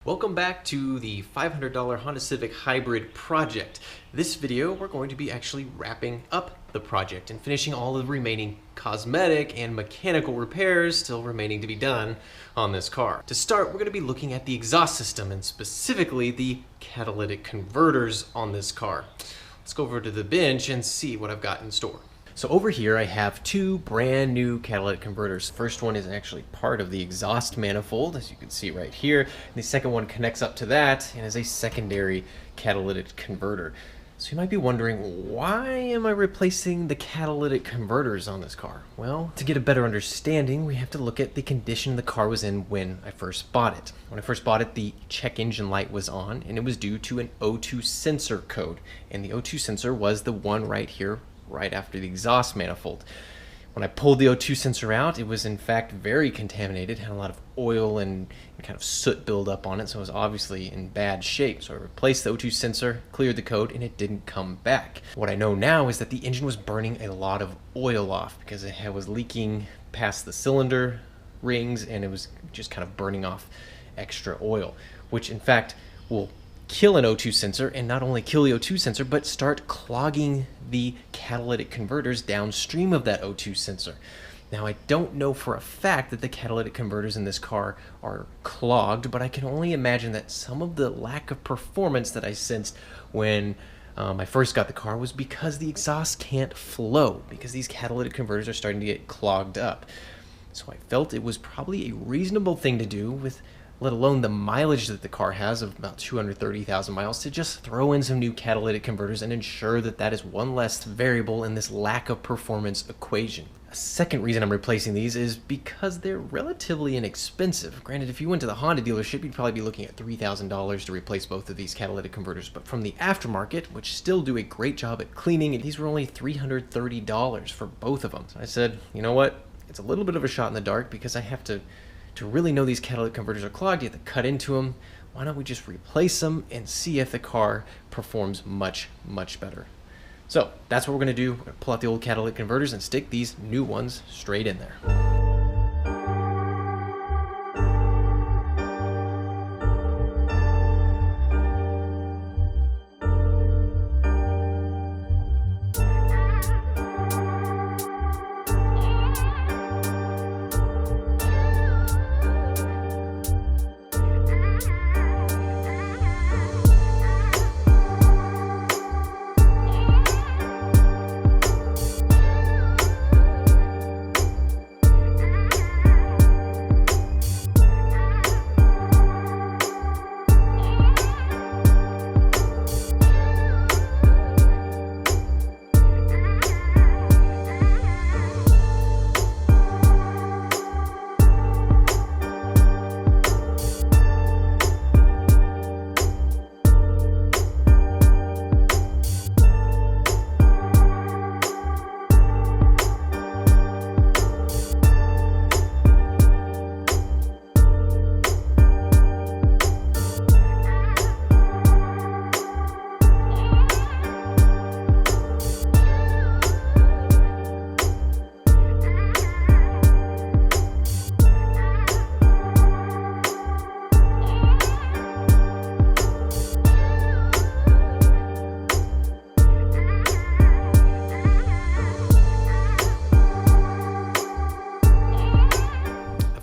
Welcome back to the $500 Honda Civic Hybrid project. This video, we're going to be actually wrapping up the project and finishing all the remaining cosmetic and mechanical repairs still remaining to be done on this car. To start, we're going to be looking at the exhaust system and specifically the catalytic converters on this car. Let's go over to the bench and see what I've got in store. So over here I have two brand new catalytic converters. First one is actually part of the exhaust manifold, as you can see right here. And the second one connects up to that and is a secondary catalytic converter. So you might be wondering, why am I replacing the catalytic converters on this car? Well, to get a better understanding, we have to look at the condition the car was in when I first bought it. When I first bought it, the check engine light was on, and it was due to an O2 sensor code. And the O2 sensor was the one right here, right after the exhaust manifold. When I pulled the O2 sensor out, it was in fact very contaminated, had a lot of oil and kind of soot buildup on it, so it was obviously in bad shape. So I replaced the O2 sensor, cleared the code, and it didn't come back. What I know now is that the engine was burning a lot of oil off because it was leaking past the cylinder rings and it was just kind of burning off extra oil, which in fact will kill an O2 sensor, and not only kill the O2 sensor, but start clogging the catalytic converters downstream of that O2 sensor. Now, I don't know for a fact that the catalytic converters in this car are clogged, but I can only imagine that some of the lack of performance that I sensed when I first got the car was because the exhaust can't flow, because these catalytic converters are starting to get clogged up. So I felt it was probably a reasonable thing to do, with let alone the mileage that the car has of about 230,000 miles, to just throw in some new catalytic converters and ensure that that is one less variable in this lack of performance equation. A second reason I'm replacing these is because they're relatively inexpensive. Granted, if you went to the Honda dealership, you'd probably be looking at $3,000 to replace both of these catalytic converters, but from the aftermarket, which still do a great job at cleaning, these were only $330 for both of them. So I said, you know what, it's a little bit of a shot in the dark because I have to really know these catalytic converters are clogged. You have to cut into them. Why don't we just replace them and see if the car performs much better? So that's what we're going to do. We're going to pull out the old catalytic converters and stick these new ones straight in there.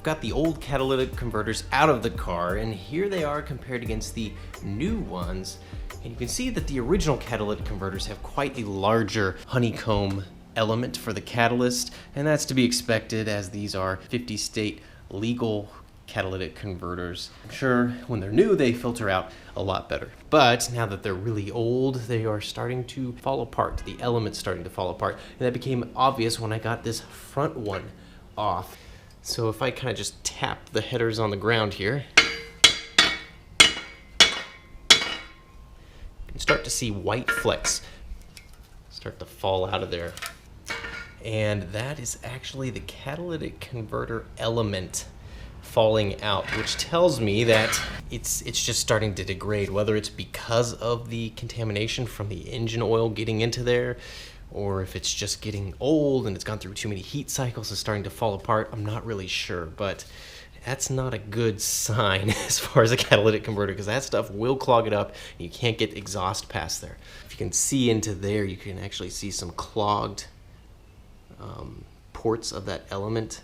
Got the old catalytic converters out of the car, and here they are compared against the new ones, and you can see that the original catalytic converters have quite a larger honeycomb element for the catalyst, and that's to be expected as these are 50 state legal catalytic converters. I'm sure when they're new they filter out a lot better, but now that they're really old they are starting to fall apart. The element's starting to fall apart, and that became obvious when I got this front one off. So if I kind of just tap the headers on the ground here, you can start to see white flecks start to fall out of there. And that is actually the catalytic converter element falling out, which tells me that it's just starting to degrade, whether it's because of the contamination from the engine oil getting into there, or if it's just getting old and it's gone through too many heat cycles and starting to fall apart. I'm not really sure, but that's not a good sign as far as a catalytic converter, because that stuff will clog it up and you can't get exhaust past there. If you can see into there, you can actually see some clogged ports of that element.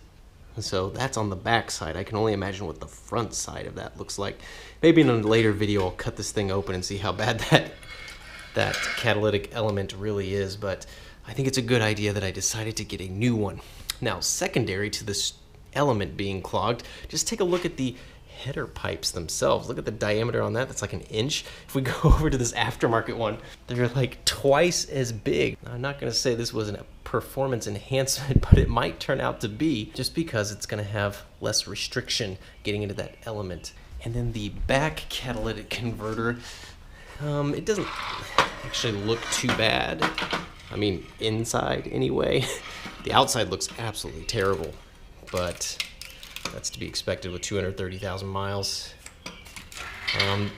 So that's on the back side. I can only imagine what the front side of that looks like. Maybe in a later video I'll cut this thing open and see how bad that catalytic element really is, but I think it's a good idea that I decided to get a new one. Now, secondary to this element being clogged, just take a look at the header pipes themselves. Look at the diameter on that. That's like 1 inch. If we go over to this aftermarket one, they're like twice as big. I'm not going to say this was a performance enhancement, but it might turn out to be, just because it's going to have less restriction getting into that element. And then the back catalytic converter, it doesn't actually look too bad. I mean, inside anyway. The outside looks absolutely terrible, but that's to be expected with 230,000 miles.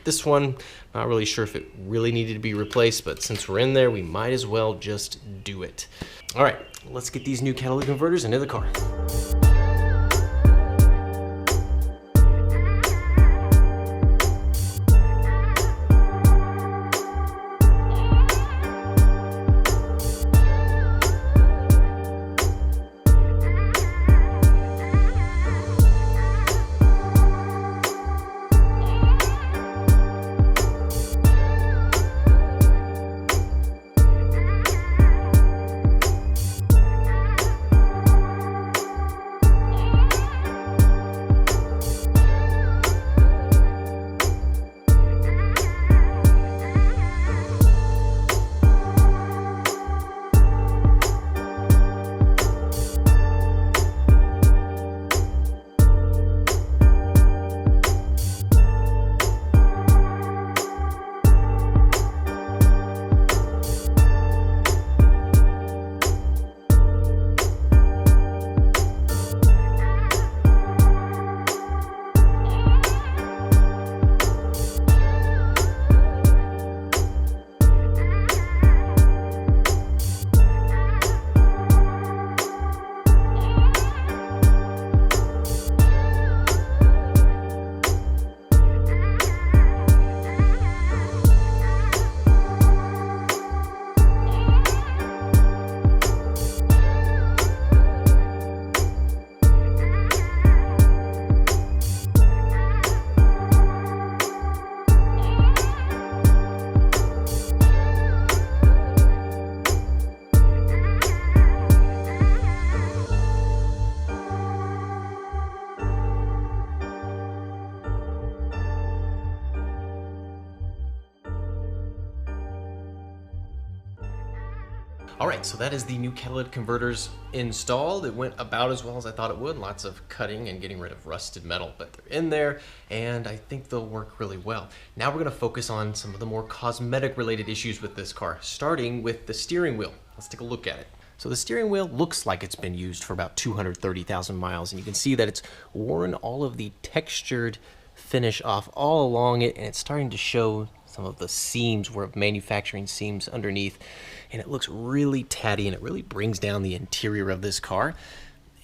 This one, not really sure if it really needed to be replaced, but since we're in there, we might as well just do it. All right, let's get these new catalytic converters into the car. Alright, so that is the new catalytic converters installed. It went about as well as I thought it would. Lots of cutting and getting rid of rusted metal, but they're in there and I think they'll work really well. Now we're going to focus on some of the more cosmetic related issues with this car, starting with the steering wheel. Let's take a look at it. So the steering wheel looks like it's been used for about 230,000 miles, and you can see that it's worn all of the textured finish off all along it, and it's starting to show some of the seams, where manufacturing seams underneath, and it looks really tatty, and it really brings down the interior of this car.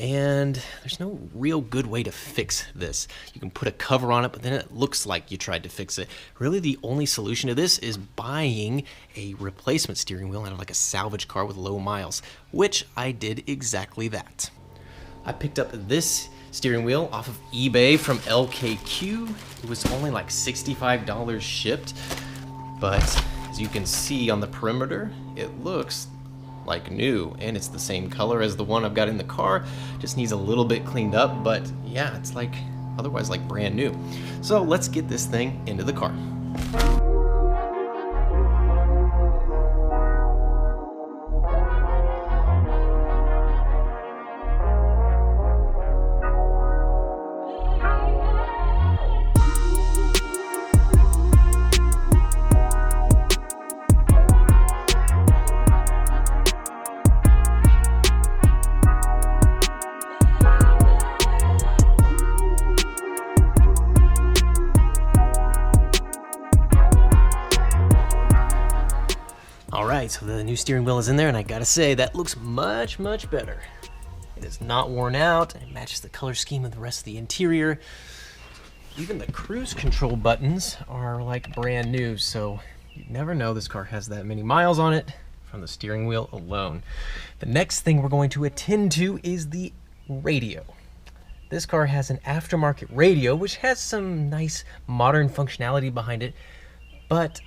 And there's no real good way to fix this. You can put a cover on it, but then it looks like you tried to fix it. Really, the only solution to this is buying a replacement steering wheel out of like a salvage car with low miles, which I did exactly that. I picked up this steering wheel off of eBay from LKQ. It was only like $65 shipped, but as you can see on the perimeter, it looks like new, and it's the same color as the one I've got in the car. Just needs a little bit cleaned up, but yeah, it's like otherwise like brand new. So let's get this thing into the car. Alright, so the new steering wheel is in there, and I gotta say, that looks much, much better. It is not worn out, and it matches the color scheme of the rest of the interior. Even the cruise control buttons are like brand new, so you never know this car has that many miles on it from the steering wheel alone. The next thing we're going to attend to is the radio. This car has an aftermarket radio, which has some nice modern functionality behind it, but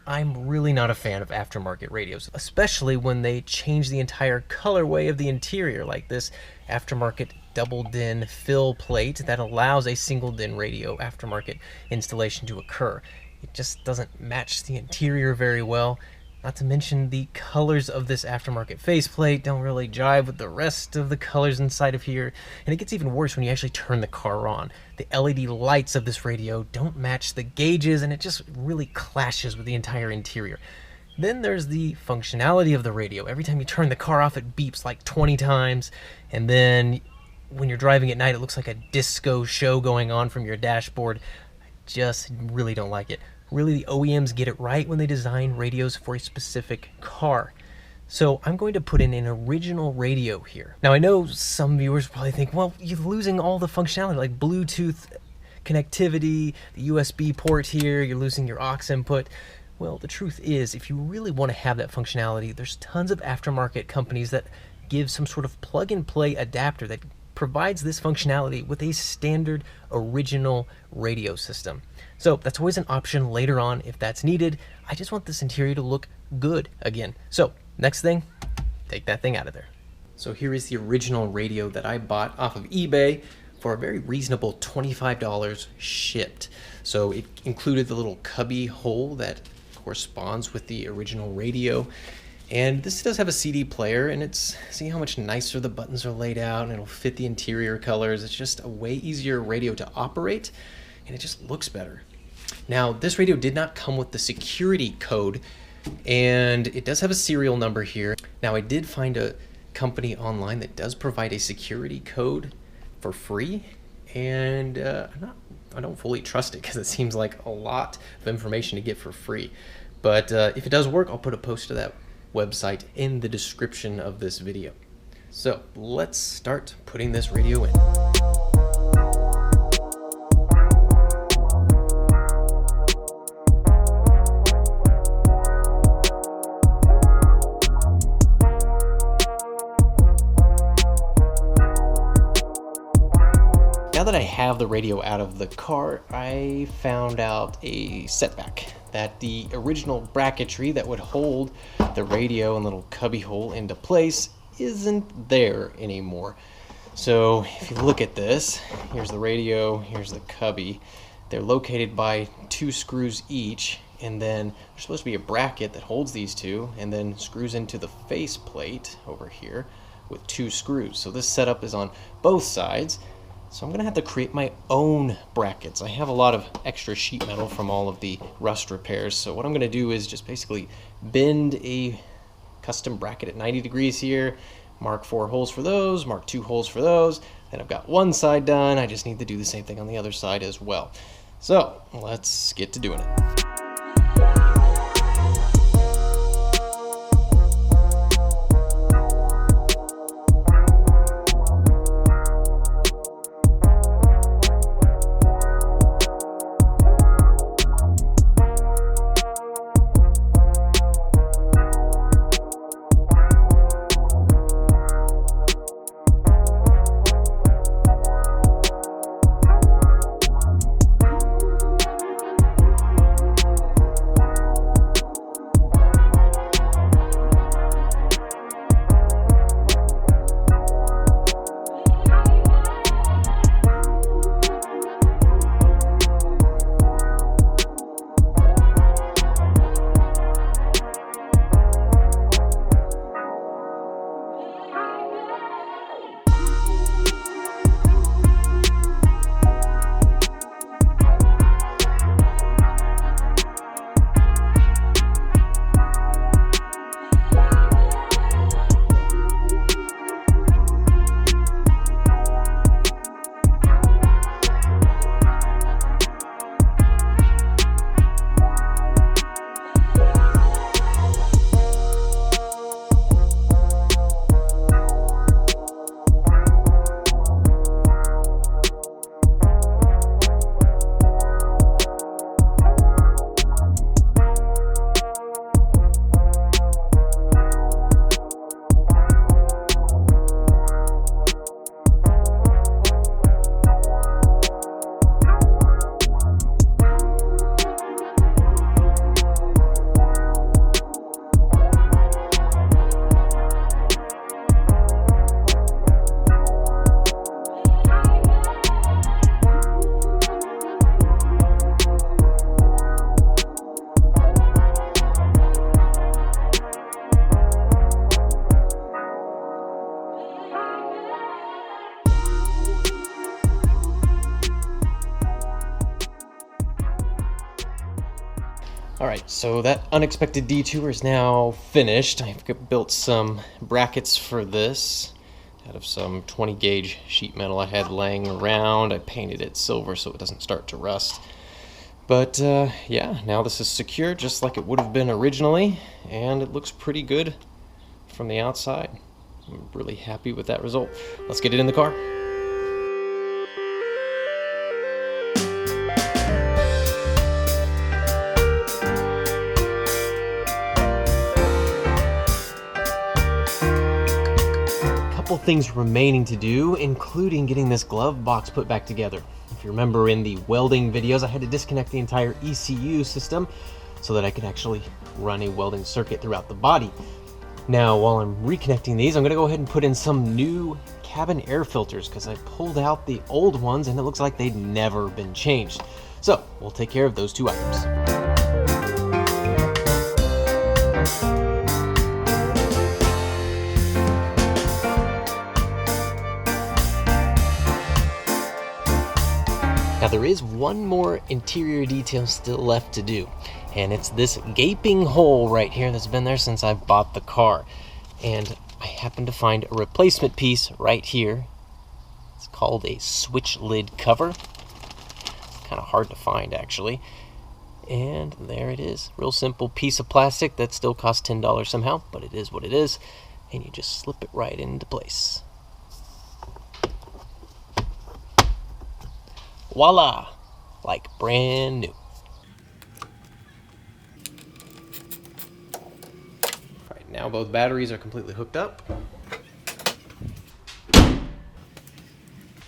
I'm really not a fan of aftermarket radios, especially when they change the entire colorway of the interior, like this aftermarket double DIN fill plate that allows a single DIN radio aftermarket installation to occur. It just doesn't match the interior very well. Not to mention the colors of this aftermarket faceplate don't really jive with the rest of the colors inside of here. And it gets even worse when you actually turn the car on. The LED lights of this radio don't match the gauges, and it just really clashes with the entire interior. Then there's the functionality of the radio. Every time you turn the car off, it beeps like 20 times. And then when you're driving at night, it looks like a disco show going on from your dashboard. I just really don't like it. Really, the OEMs get it right when they design radios for a specific car. So I'm going to put in an original radio here. Now I know some viewers probably think, well, you're losing all the functionality like Bluetooth connectivity, the USB port here, you're losing your aux input. Well, the truth is, if you really want to have that functionality, there's tons of aftermarket companies that give some sort of plug-and-play adapter that provides this functionality with a standard original radio system. So that's always an option later on if that's needed. I just want this interior to look good again. So next thing, take that thing out of there. So here is the original radio that I bought off of eBay for a very reasonable $25 shipped. So it included the little cubby hole that corresponds with the original radio. And this does have a CD player, and see how much nicer the buttons are laid out, and it'll fit the interior colors. It's just a way easier radio to operate, and it just looks better. Now, this radio did not come with the security code, and it does have a serial number here. Now, I did find a company online that does provide a security code for free, and I don't fully trust it because it seems like a lot of information to get for free. But if it does work, I'll put a post to that website in the description of this video. So let's start putting this radio in. Now that I have the radio out of the car, I found out a setback, that the original bracketry that would hold the radio and little cubby hole into place isn't there anymore. So if you look at this, here's the radio, here's the cubby. They're located by 2 screws each, and then there's supposed to be a bracket that holds these two and then screws into the face plate over here with 2 screws. So this setup is on both sides. So I'm going to have to create my own brackets. I have a lot of extra sheet metal from all of the rust repairs. So what I'm going to do is just basically bend a custom bracket at 90 degrees here, mark 4 holes for those, mark 2 holes for those. Then I've got one side done. I just need to do the same thing on the other side as well. So let's get to doing it. Alright, so that unexpected detour is now finished. I've built some brackets for this out of some 20 gauge sheet metal I had laying around. I painted it silver so it doesn't start to rust. But yeah, now this is secure just like it would have been originally, and it looks pretty good from the outside. I'm really happy with that result. Let's get it in the car. Couple things remaining to do, including getting this glove box put back together. If you remember in the welding videos, I had to disconnect the entire ECU system so that I could actually run a welding circuit throughout the body. Now, while I'm reconnecting these, I'm going to go ahead and put in some new cabin air filters because I pulled out the old ones and it looks like they'd never been changed. So we'll take care of those two items. Now there is one more interior detail still left to do, and it's this gaping hole right here that's been there since I bought the car. And I happened to find a replacement piece right here. It's called a switch lid cover. It's kind of hard to find actually. And there it is. Real simple piece of plastic that still costs $10 somehow, but it is what it is. And you just slip it right into place. Voila! Like brand new. Alright, now both batteries are completely hooked up.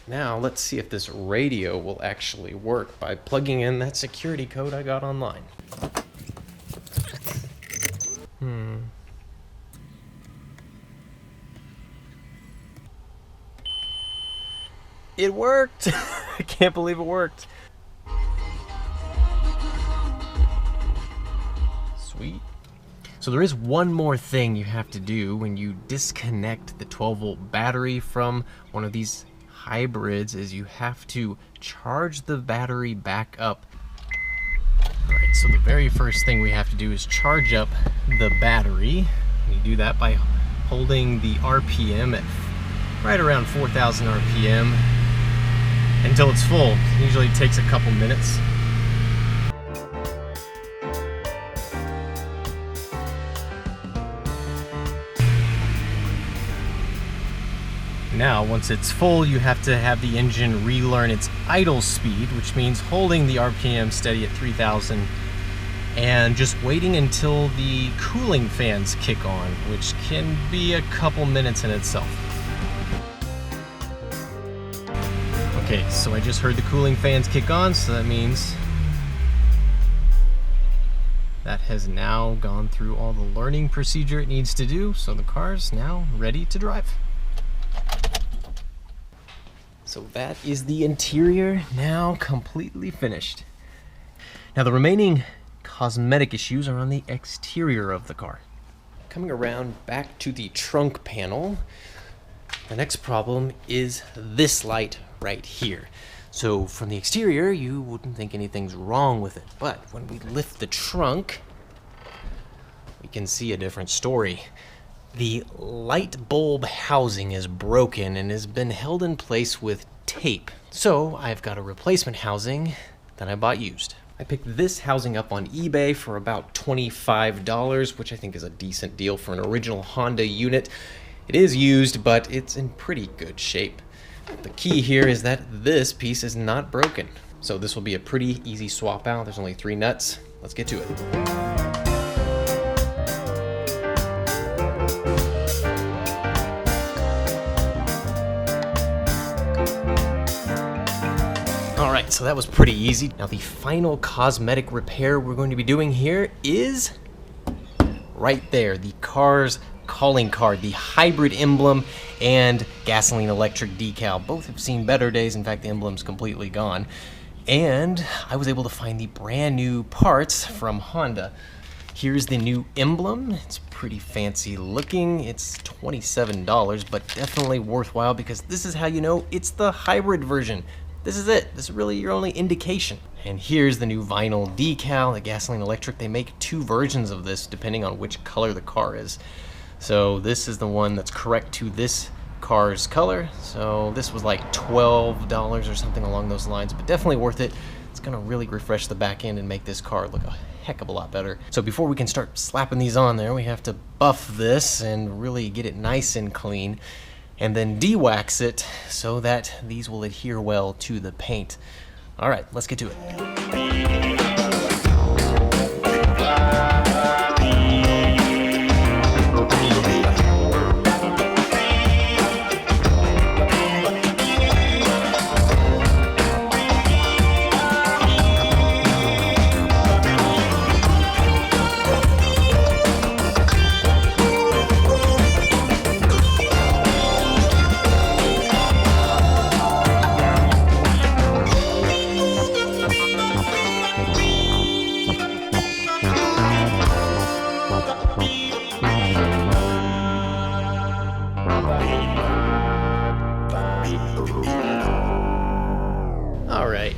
Now let's see if this radio will actually work by plugging in that security code I got online. It worked! I can't believe it worked. Sweet. So there is one more thing you have to do when you disconnect the 12-volt battery from one of these hybrids, is you have to charge the battery back up. Alright, so the very first thing we have to do is charge up the battery. You do that by holding the RPM at right around 4,000 RPM until it's full. It usually takes a couple minutes. Now, once it's full, you have to have the engine relearn its idle speed, which means holding the RPM steady at 3,000 and just waiting until the cooling fans kick on, which can be a couple minutes in itself. Okay, so I just heard the cooling fans kick on, so that means that has now gone through all the learning procedure it needs to do, so the car's now ready to drive. So that is the interior now completely finished. Now the remaining cosmetic issues are on the exterior of the car. Coming around back to the trunk panel, the next problem is this light right here. So from the exterior, you wouldn't think anything's wrong with it, but when we lift the trunk, we can see a different story. The light bulb housing is broken and has been held in place with tape. So I've got a replacement housing that I bought used. I picked this housing up on eBay for about $25, which I think is a decent deal for an original Honda unit. It is used, but it's in pretty good shape. The key here is that this piece is not broken. So this will be a pretty easy swap out. There's only 3 nuts. Let's get to it. Alright, so that was pretty easy. Now the final cosmetic repair we're going to be doing here is right there, the car's calling card, the hybrid emblem and gasoline electric decal. Both have seen better days. In fact, the emblem's completely gone. And I was able to find the brand new parts from Honda. Here's the new emblem. It's pretty fancy looking. It's $27, but definitely worthwhile because this is how you know it's the hybrid version. this is it. This is really your only indication. And here's the new vinyl decal, the gasoline electric. They make 2 versions of this depending on which color the car is. So this is the one that's correct to this car's color. So this was like $12 or something along those lines, but definitely worth it. It's gonna really refresh the back end and make this car look a heck of a lot better. So before we can start slapping these on there, we have to buff this and really get it nice and clean, and then de-wax it so that these will adhere well to the paint. All right, let's get to it.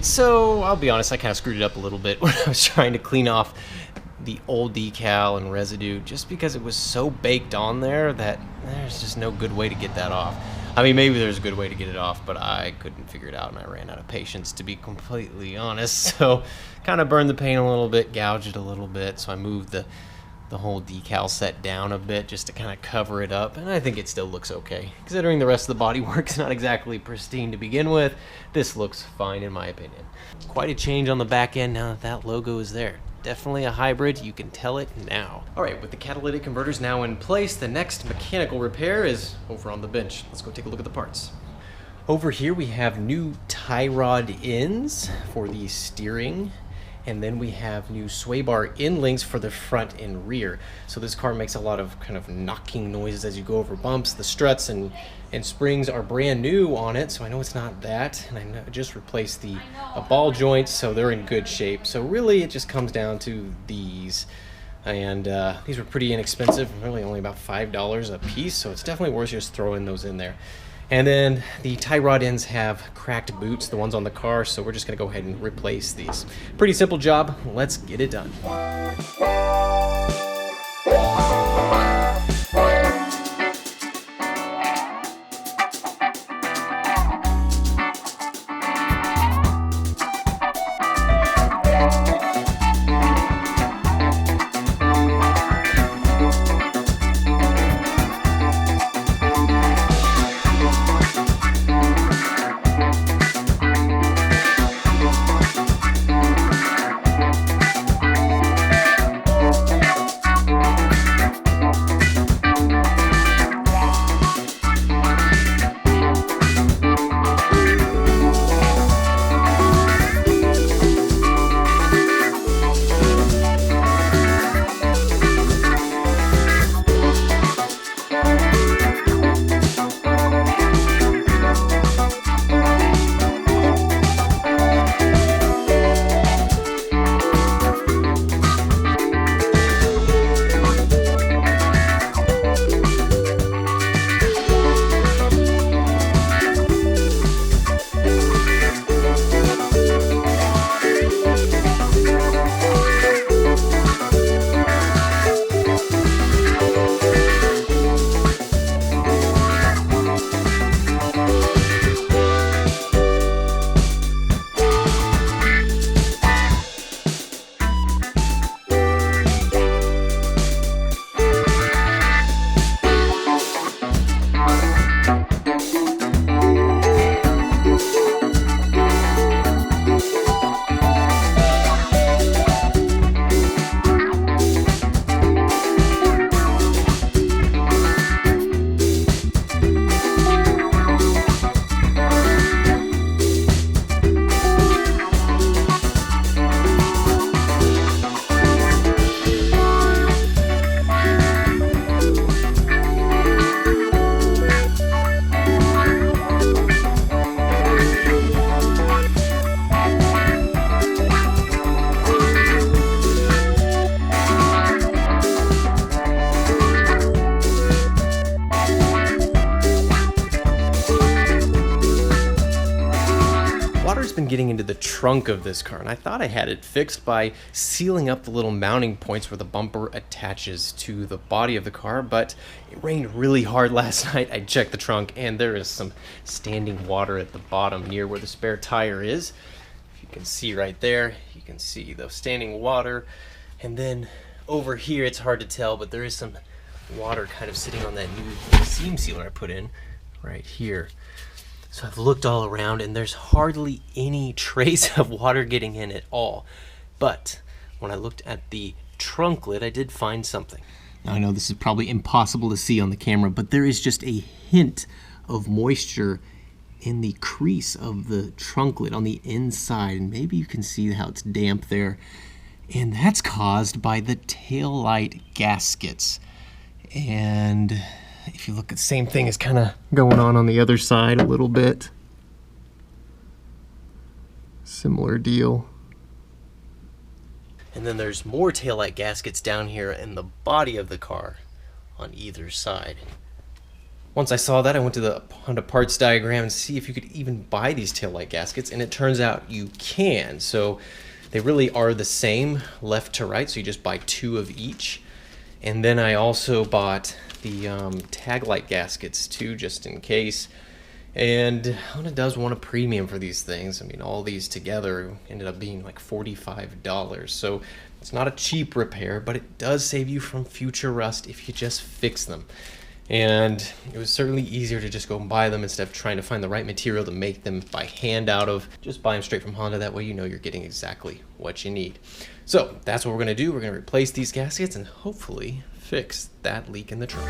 So I'll be honest, I kind of screwed it up a little bit when I was trying to clean off the old decal and residue, just because it was so baked on there that there's just no good way to get that off. I mean, maybe there's a good way to get it off, but I couldn't figure it out and I ran out of patience, to be completely honest. So kind of burned the paint a little bit, gouged it a little bit, so I moved the whole decal set down a bit just to kind of cover it up, and I think it still looks okay. Considering the rest of the bodywork's not exactly pristine to begin with, this looks fine in my opinion. Quite a change on the back end now that that logo is there. Definitely a hybrid, you can tell it now. All right, with the catalytic converters now in place, the next mechanical repair is over on the bench. Let's go take a look at the parts. Over here we have new tie rod ends for the steering, and then we have new sway bar end links for the front and rear. So this car makes a lot of kind of knocking noises as you go over bumps. The struts and springs are brand new on it, so I know it's not that. And I just replaced the ball joints, so they're in good shape. So really it just comes down to these. And these were pretty inexpensive, really only about $5 a piece, so it's definitely worth just throwing those in there. And then the tie rod ends have cracked boots, the ones on the car, so we're just gonna go ahead and replace these. Pretty simple job, let's get it done. getting into the trunk of this car, and I thought I had it fixed by sealing up the little mounting points where the bumper attaches to the body of the car, but it rained really hard last night. I checked the trunk, and there is some standing water at the bottom near where the spare tire is. If you can see right there, you can see the standing water, and then over here, it's hard to tell, but there is some water kind of sitting on that new seam sealer I put in right here. So I've looked all around, and there's hardly any trace of water getting in at all. But when I looked at the trunk lid, I did find something. Now, I know this is probably impossible to see on the camera, but there is just a hint of moisture in the crease of the trunk lid on the inside, and maybe you can see how it's damp there. And that's caused by the taillight gaskets. And if you look at the same thing is kind of going on the other side a little bit. Similar deal. And then there's more taillight gaskets down here in the body of the car on either side. Once I saw that, I went to the Honda parts diagram and see if you could even buy these taillight gaskets, and it turns out you can. So they really are the same left to right, so you just buy 2 of each. And then I also bought the tag light gaskets too, just in case. And Honda does want a premium for these things. I mean, all these together ended up being like $45. So it's not a cheap repair, but it does save you from future rust if you just fix them. And it was certainly easier to just go and buy them instead of trying to find the right material to make them by hand out of. Just buy them straight from Honda. That way you know you're getting exactly what you need. So that's what we're going to do. We're going to replace these gaskets and hopefully fix that leak in the trunk.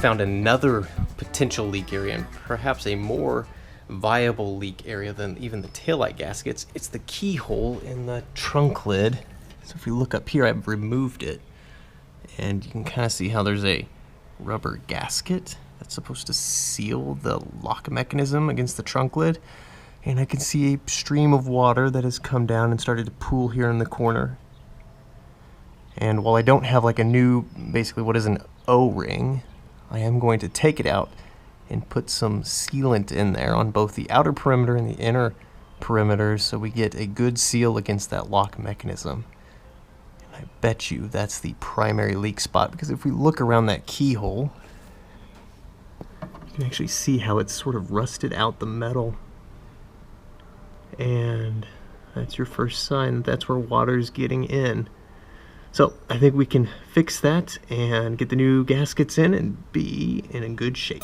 Found another potential leak area, and perhaps a more viable leak area than even the taillight gaskets. It's the keyhole in the trunk lid. So if we look up here, I've removed it, and you can kind of see how there's a rubber gasket that's supposed to seal the lock mechanism against the trunk lid. And I can see a stream of water that has come down and started to pool here in the corner. And while I don't have like a new, basically what is an O-ring, I am going to take it out and put some sealant in there on both the outer perimeter and the inner perimeter so we get a good seal against that lock mechanism. And I bet you that's the primary leak spot, because if we look around that keyhole, you can actually see how it's sort of rusted out the metal. And that's your first sign that that's where water's getting in. So I think we can fix that and get the new gaskets in and be in a good shape.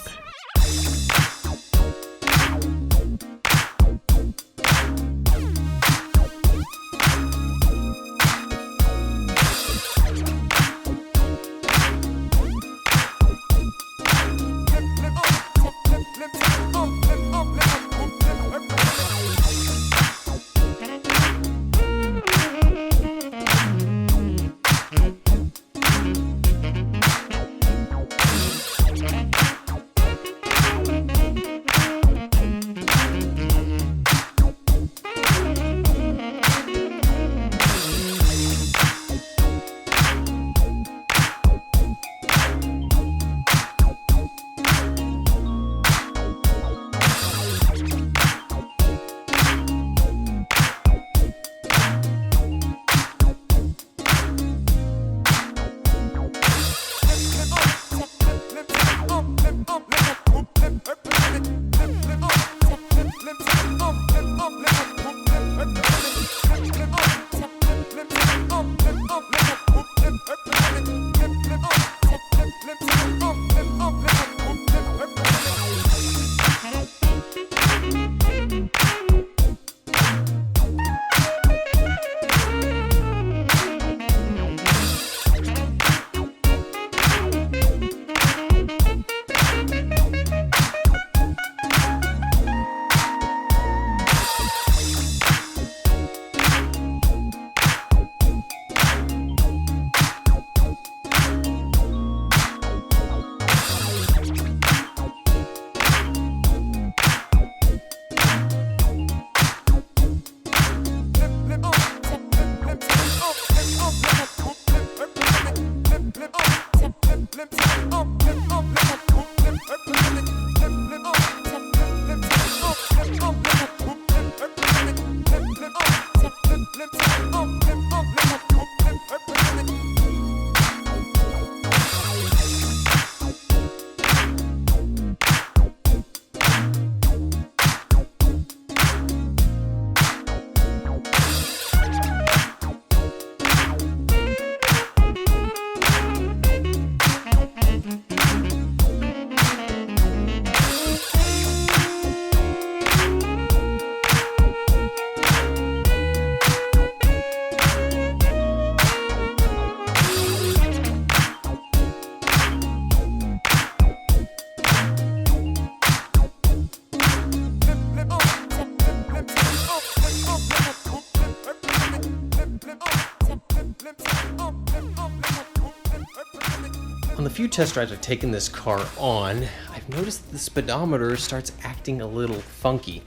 On the few test drives I've taken this car on, I've noticed the speedometer starts acting a little funky.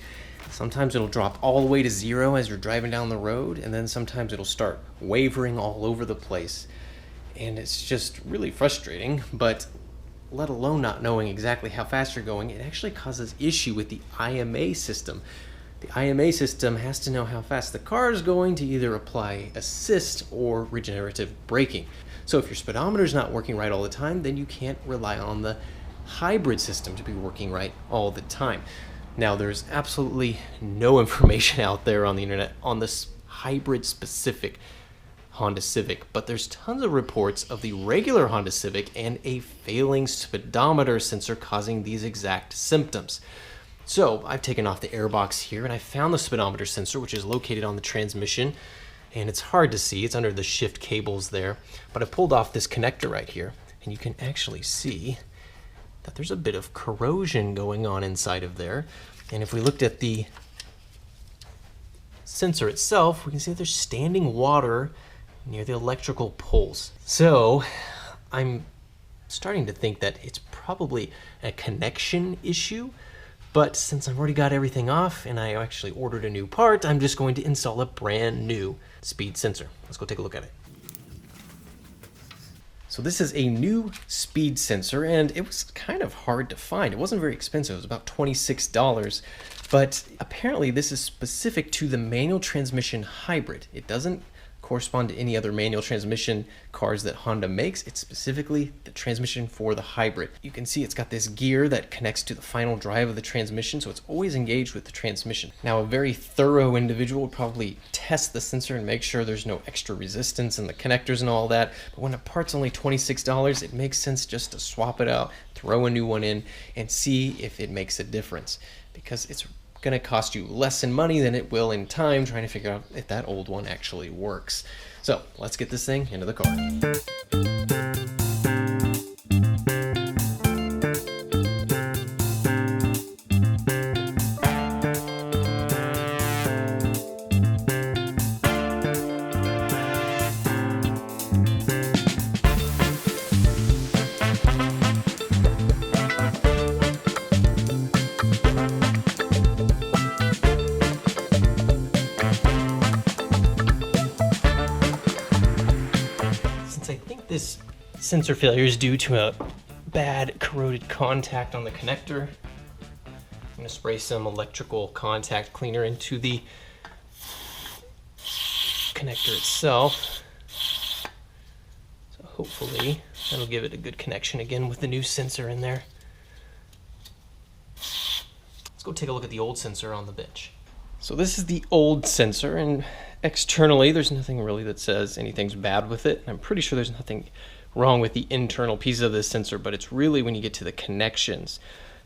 Sometimes it'll drop all the way to 0 as you're driving down the road, and then sometimes it'll start wavering all over the place. And it's just really frustrating, but let alone not knowing exactly how fast you're going, it actually causes issue with the IMA system. The IMA system has to know how fast the car is going to either apply assist or regenerative braking. So if your speedometer is not working right all the time, then you can't rely on the hybrid system to be working right all the time. Now, there's absolutely no information out there on the internet on this hybrid specific Honda Civic, but there's tons of reports of the regular Honda Civic and a failing speedometer sensor causing these exact symptoms. So I've taken off the airbox here and I found the speedometer sensor, which is located on the transmission, and it's hard to see, it's under the shift cables there, but I pulled off this connector right here and you can actually see that there's a bit of corrosion going on inside of there. And if we looked at the sensor itself, we can see that there's standing water near the electrical poles. So I'm starting to think that it's probably a connection issue, but since I've already got everything off and I actually ordered a new part, I'm just going to install a brand new speed sensor. Let's go take a look at it. So this is a new speed sensor, and it was kind of hard to find. It wasn't very expensive, it was about $26, but apparently this is specific to the manual transmission hybrid. It doesn't correspond to any other manual transmission cars that Honda makes. It's specifically the transmission for the hybrid. You can see it's got this gear that connects to the final drive of the transmission, so it's always engaged with the transmission. Now, a very thorough individual would probably test the sensor and make sure there's no extra resistance in the connectors and all that, but when a part's only $26, it makes sense just to swap it out, throw a new one in, and see if it makes a difference, because it's going to cost you less in money than it will in time trying to figure out if that old one actually works. So let's get this thing into the car. This sensor failure is due to a bad corroded contact on the connector. I'm going to spray some electrical contact cleaner into the connector itself. So hopefully that'll give it a good connection again with the new sensor in there. Let's go take a look at the old sensor on the bench. So this is the old sensor, and externally there's nothing really that says anything's bad with it. I'm pretty sure there's nothing wrong with the internal pieces of this sensor, but it's really when you get to the connections.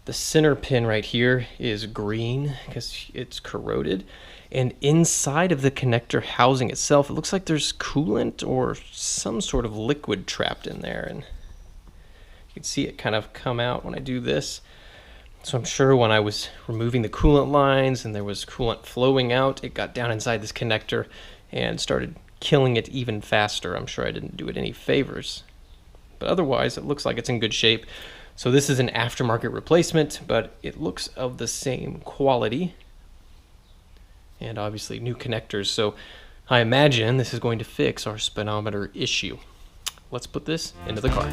The center pin right here is green because it's corroded, and inside of the connector housing itself, it looks like there's coolant or some sort of liquid trapped in there, and you can see it kind of come out when I do this. So I'm sure when I was removing the coolant lines and there was coolant flowing out, it got down inside this connector and started killing it even faster. I'm sure I didn't do it any favors. But otherwise, it looks like it's in good shape. So this is an aftermarket replacement, but it looks of the same quality. And obviously new connectors. So I imagine this is going to fix our speedometer issue. Let's put this into the car.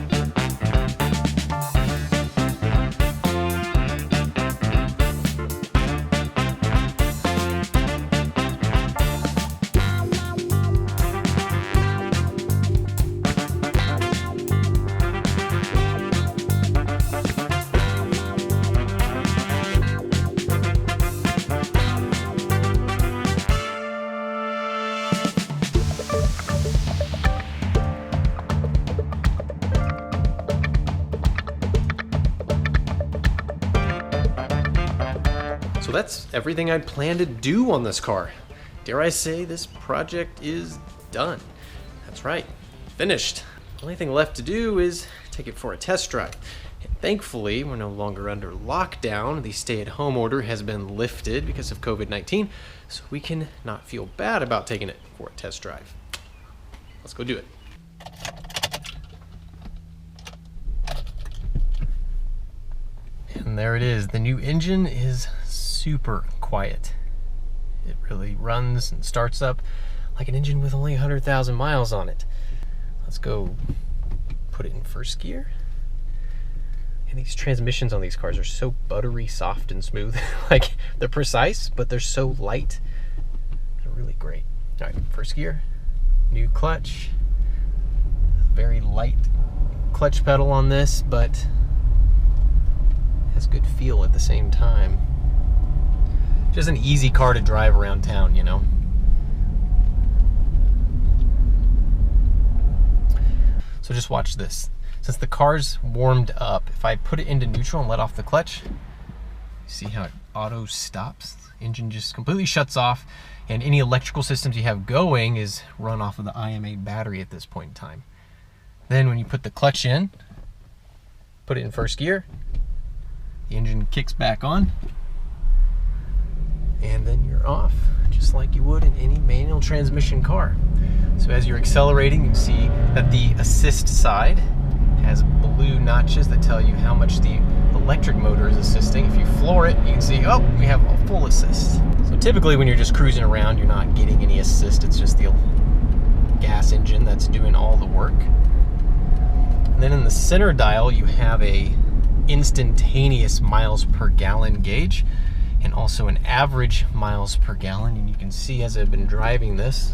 So that's everything I'd planned to do on this car. Dare I say this project is done. That's right, finished. The only thing left to do is take it for a test drive. And thankfully, we're no longer under lockdown. The stay-at-home order has been lifted because of COVID-19, so we can not feel bad about taking it for a test drive. Let's go do it. And there it is. The new engine is super quiet. It really runs and starts up like an engine with only 100,000 miles on it. Let's go put it in first gear. And these transmissions on these cars are so buttery, soft, and smooth. Like, they're precise, but they're so light. They're really great. All right, first gear, new clutch. Very light clutch pedal on this, but has good feel at the same time. Just an easy car to drive around town, you know. So just watch this. Since the car's warmed up, if I put it into neutral and let off the clutch, see how it auto stops? Engine just completely shuts off, and any electrical systems you have going is run off of the IM8 battery at this point in time. Then when you put the clutch in, put it in first gear, the engine kicks back on, and then you're off, just like you would in any manual transmission car. So as you're accelerating, you see that the assist side has blue notches that tell you how much the electric motor is assisting. If you floor it, you can see, oh, we have a full assist. So typically when you're just cruising around, you're not getting any assist. It's just the gas engine that's doing all the work. And then in the center dial, you have a instantaneous miles per gallon gauge and also an average miles per gallon. And you can see as I've been driving this,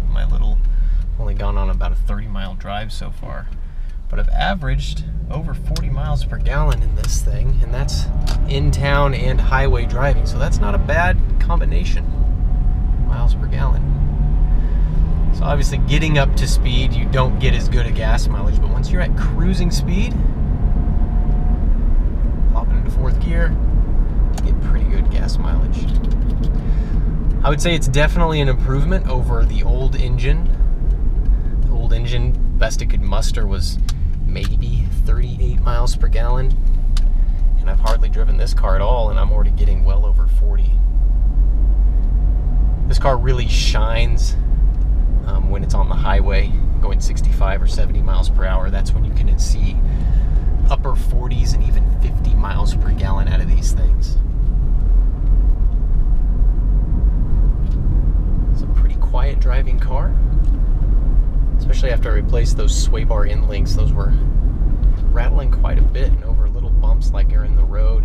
my little, only gone on about a 30-mile drive so far, but I've averaged over 40 miles per gallon in this thing, and that's in town and highway driving, so that's not a bad combination, miles per gallon. So obviously getting up to speed, you don't get as good a gas mileage, but once you're at cruising speed, popping into fourth gear, you get pretty good gas mileage. I would say it's definitely an improvement over the old engine. The old engine, best it could muster was maybe 38 miles per gallon. And I've hardly driven this car at all, and I'm already getting well over 40. This car really shines when it's on the highway, going 65 or 70 miles per hour. That's when you can see upper 40s and even 50 miles per gallon out of these things. Quiet driving car, especially after I replaced those sway bar end links. Those were rattling quite a bit and over little bumps like are in the road.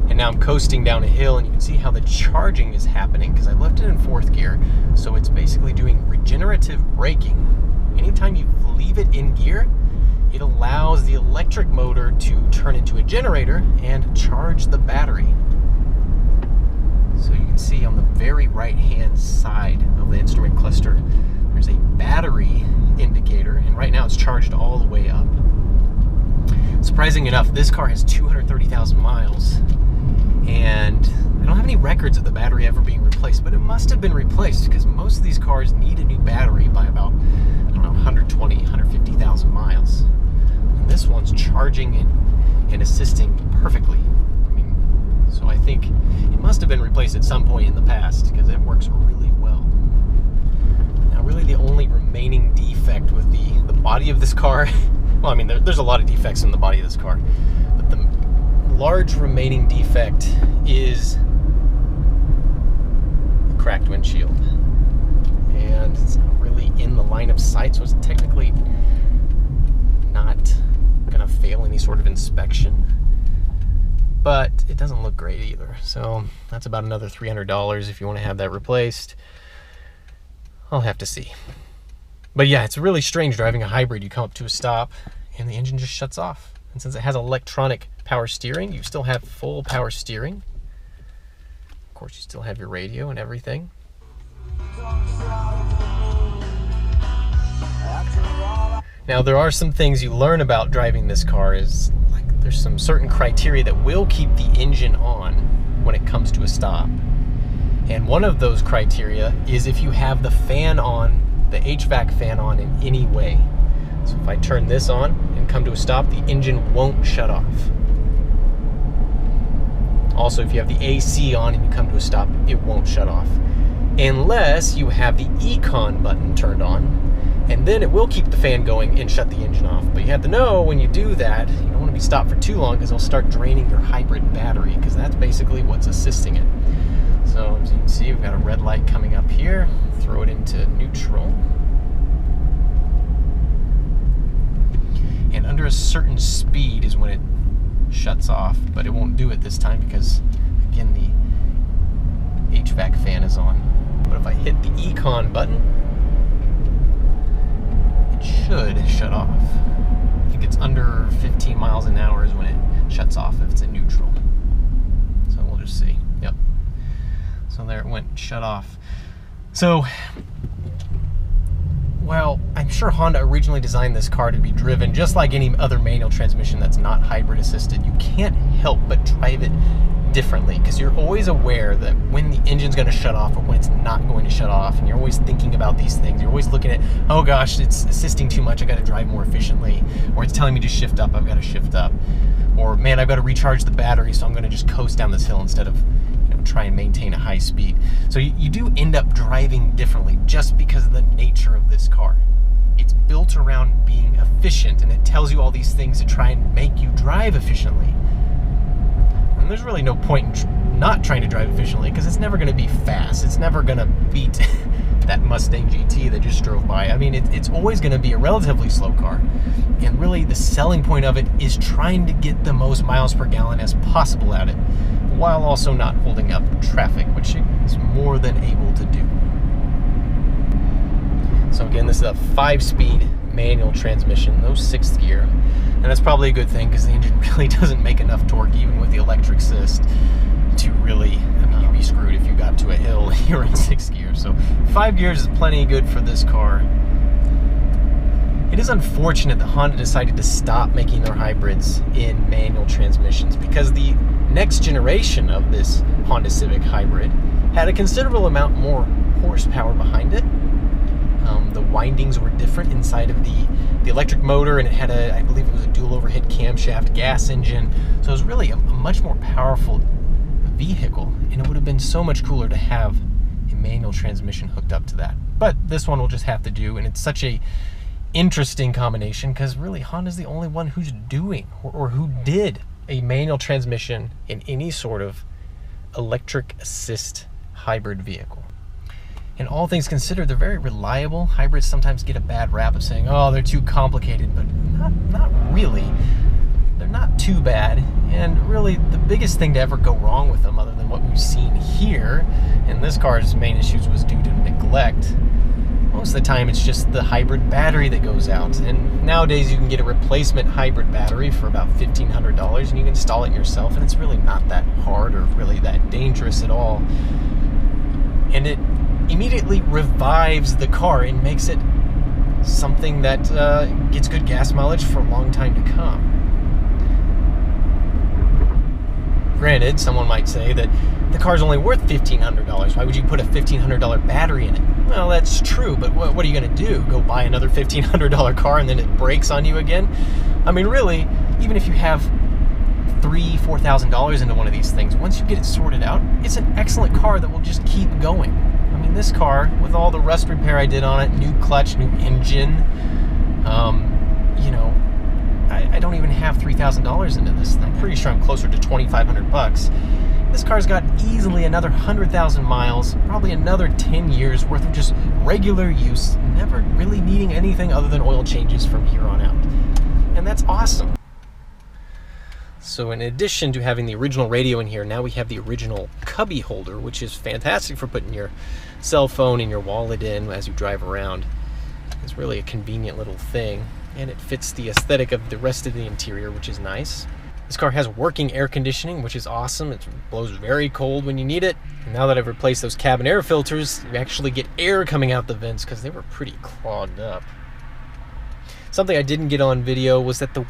And now I'm coasting down a hill, and you can see how the charging is happening because I left it in fourth gear, so it's basically doing regenerative braking. Anytime you leave it in gear, it allows the electric motor to turn into a generator and charge the battery. So you can see on the very right-hand side of the instrument cluster, there's a battery indicator, and right now it's charged all the way up. Surprising enough, this car has 230,000 miles, and I don't have any records of the battery ever being replaced, but it must have been replaced because most of these cars need a new battery by about, I don't know, 120, 150,000 miles. And this one's charging and assisting perfectly. So I think it must have been replaced at some point in the past because it works really well. Now really the only remaining defect with the body of this car, well, I mean there's a lot of defects in the body of this car, but the large remaining defect is the cracked windshield. And it's not really in the line of sight, so it's technically not gonna fail any sort of inspection. But it doesn't look great either. So that's about another $300 if you want to have that replaced. I'll have to see. But yeah, it's really strange driving a hybrid. You come up to a stop and the engine just shuts off. And since it has electronic power steering, you still have full power steering. Of course, you still have your radio and everything. Now there are some things you learn about driving this car is like there's some certain criteria that will keep the engine on when it comes to a stop. And one of those criteria is if you have the fan on, the HVAC fan on in any way. So if I turn this on and come to a stop, the engine won't shut off. Also, if you have the AC on and you come to a stop, it won't shut off. Unless you have the econ button turned on, and then it will keep the fan going and shut the engine off. But you have to know when you do that, you don't want to be stopped for too long because it'll start draining your hybrid battery, because that's basically what's assisting it. So as you can see, we've got a red light coming up here. Throw it into neutral. And under a certain speed is when it shuts off, but it won't do it this time because, again, the HVAC fan is on. But if I hit the econ button, it should shut off. I think it's under 15 miles an hour is when it shuts off if it's in neutral. So we'll just see. Yep. So there it went, shut off. So, well, I'm sure Honda originally designed this car to be driven just like any other manual transmission that's not hybrid assisted. You can't help but drive it differently because you're always aware that when the engine's going to shut off or when it's not going to shut off, and you're always thinking about these things. You're always looking at, oh gosh, it's assisting too much, I got to drive more efficiently, or it's telling me to shift up, I've got to shift up, or man, I've got to recharge the battery, so I'm going to just coast down this hill instead of try and maintain a high speed. So you do end up driving differently just because of the nature of this car. It's built around being efficient, and it tells you all these things to try and make you drive efficiently. And there's really no point in not trying to drive efficiently because it's never going to be fast. It's never going to beat that Mustang GT that just drove by. I mean, it's always going to be a relatively slow car. And really the selling point of it is trying to get the most miles per gallon as possible at it, while also not holding up traffic, which it's more than able to do. So again, this is a 5-speed manual transmission, no 6th gear, and that's probably a good thing because the engine really doesn't make enough torque, even with the electric assist, to really, I mean, you'd be screwed if you got to a hill and you're in 6th gear. So 5 gears is plenty good for this car. It is unfortunate that Honda decided to stop making their hybrids in manual transmissions because the next generation of this Honda Civic Hybrid had a considerable amount more horsepower behind it. The windings were different inside of the electric motor, and it had I believe it was a dual overhead camshaft gas engine. So it was really a much more powerful vehicle, and it would have been so much cooler to have a manual transmission hooked up to that. But this one will just have to do, and it's such a interesting combination because really Honda's the only one who's doing or who did a manual transmission in any sort of electric assist hybrid vehicle. And all things considered, they're very reliable. Hybrids sometimes get a bad rap of saying, oh, they're too complicated, but not really. They're not too bad. And really, the biggest thing to ever go wrong with them, other than what we've seen here, and this car's main issues was due to neglect. Most of the time, it's just the hybrid battery that goes out. And nowadays, you can get a replacement hybrid battery for about $1,500, and you can install it yourself, and it's really not that hard or really that dangerous at all. And it immediately revives the car and makes it something that gets good gas mileage for a long time to come. Granted, someone might say that the car's only worth $1,500. Why would you put a $1,500 battery in it? Well, that's true, but what are you going to do? Go buy another $1,500 car and then it breaks on you again? I mean, really, even if you have $3,000, $4,000 into one of these things, once you get it sorted out, it's an excellent car that will just keep going. I mean, this car, with all the rust repair I did on it, new clutch, new engine, you know, I don't even have $3,000 into this thing. I'm pretty sure I'm closer to $2,500. This car's got easily another 100,000 miles, probably another 10 years worth of just regular use, never really needing anything other than oil changes from here on out. And that's awesome. So in addition to having the original radio in here, now we have the original cubby holder, which is fantastic for putting your cell phone and your wallet in as you drive around. It's really a convenient little thing, and it fits the aesthetic of the rest of the interior, which is nice. This car has working air conditioning, which is awesome. It blows very cold when you need it. And now that I've replaced those cabin air filters, you actually get air coming out the vents because they were pretty clogged up. Something I didn't get on video was that the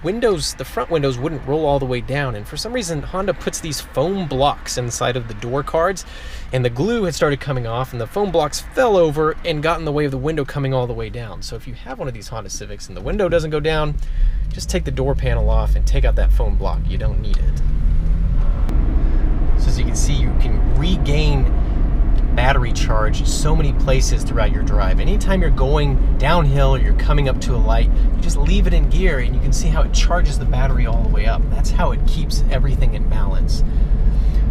front windows wouldn't roll all the way down, and for some reason Honda puts these foam blocks inside of the door cards, and the glue had started coming off and the foam blocks fell over and got in the way of the window coming all the way down. So if you have one of these Honda Civics and the window doesn't go down, just take the door panel off and take out that foam block. You don't need it. So as you can see, you can regain battery charge so many places throughout your drive. Anytime you're going downhill or you're coming up to a light, you just leave it in gear and you can see how it charges the battery all the way up. That's how it keeps everything in balance.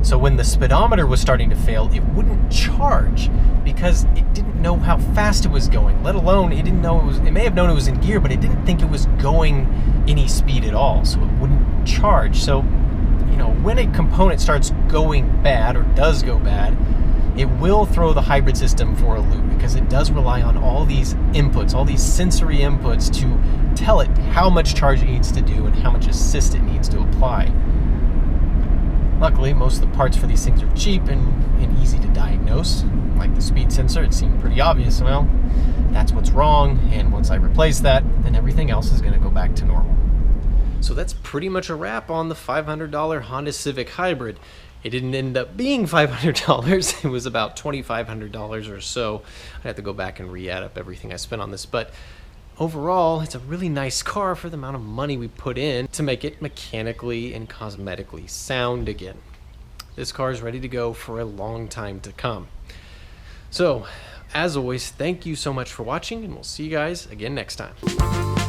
So when the speedometer was starting to fail, it wouldn't charge because it didn't know how fast it was going, let alone it may have known it was in gear, but it didn't think it was going any speed at all, so it wouldn't charge. So, you know, when a component starts going bad or does go bad, it will throw the hybrid system for a loop because it does rely on all these inputs, all these sensory inputs to tell it how much charge it needs to do and how much assist it needs to apply. Luckily, most of the parts for these things are cheap and easy to diagnose. Like the speed sensor, it seemed pretty obvious. Well, that's what's wrong, and once I replace that, then everything else is going to go back to normal. So that's pretty much a wrap on the $500 Honda Civic Hybrid. It didn't end up being $500. It was about $2,500 or so. I have to go back and re-add up everything I spent on this, but overall, it's a really nice car for the amount of money we put in to make it mechanically and cosmetically sound again. This car is ready to go for a long time to come. So, as always, thank you so much for watching, and we'll see you guys again next time.